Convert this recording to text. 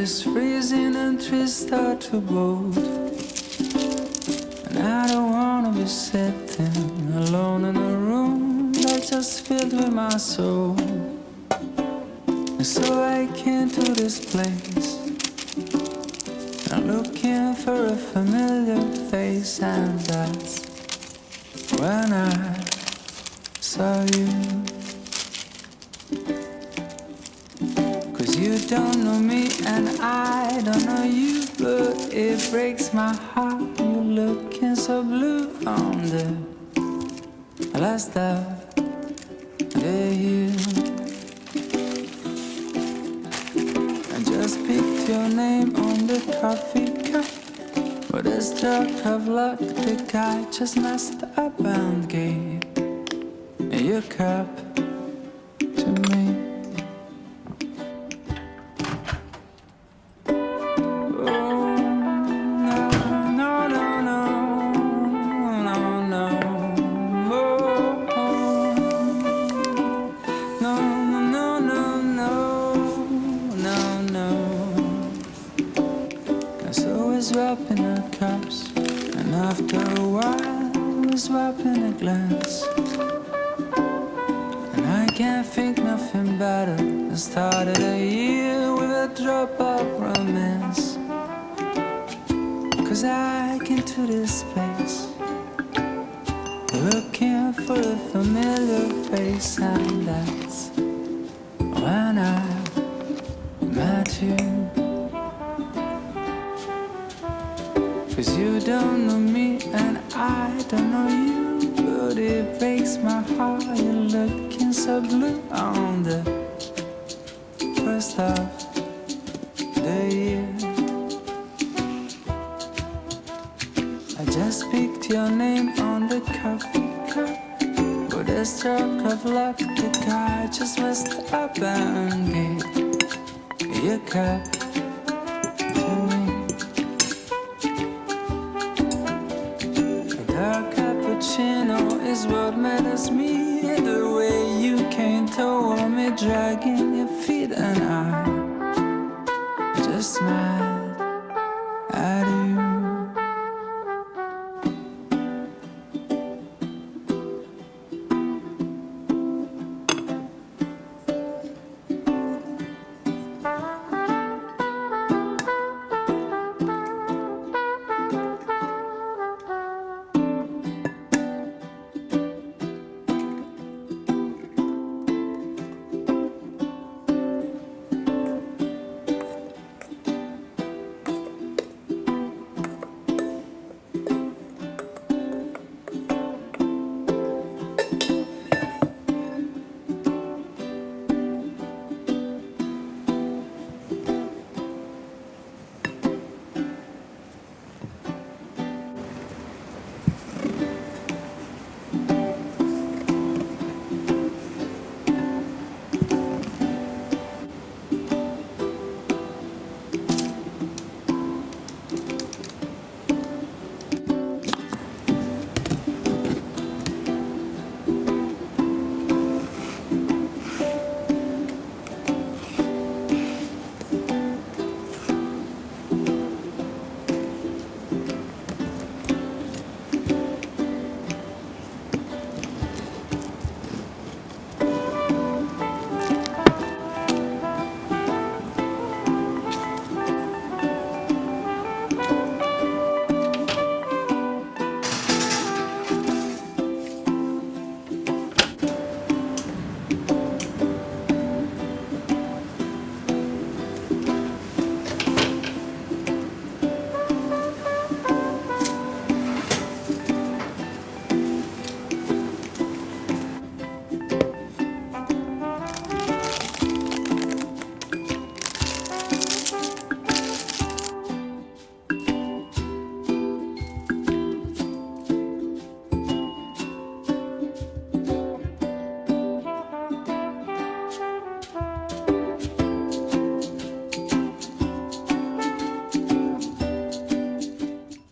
is freezing and trees start to bolt. And I don't wanna be sitting alone in a room that's just filled with my soul. And so I came to this place, I'm looking for a familiar face, and that's when I saw you. 'Cause you don't know me and I don't know you, but it breaks my heart. You're looking so blue on the last of the year. I just picked your name on the coffee cup, but a stroke of luck, the guy just messed up and gave your cup to me. Swapping our cups, and after a while we're swapping a glass. And I can't think nothing better than started a year with a drop of romance. 'Cause I came to this place looking for a familiar face, and that's when I met you. 'Cause you don't know me and I don't know you, but it breaks my heart. You're looking so blue on the first of the year. I just picked your name on the coffee cup, with a stroke of luck, the guy just messed up and gave your cup to me. Cappuccino is what matters me. The way you came toward me, dragging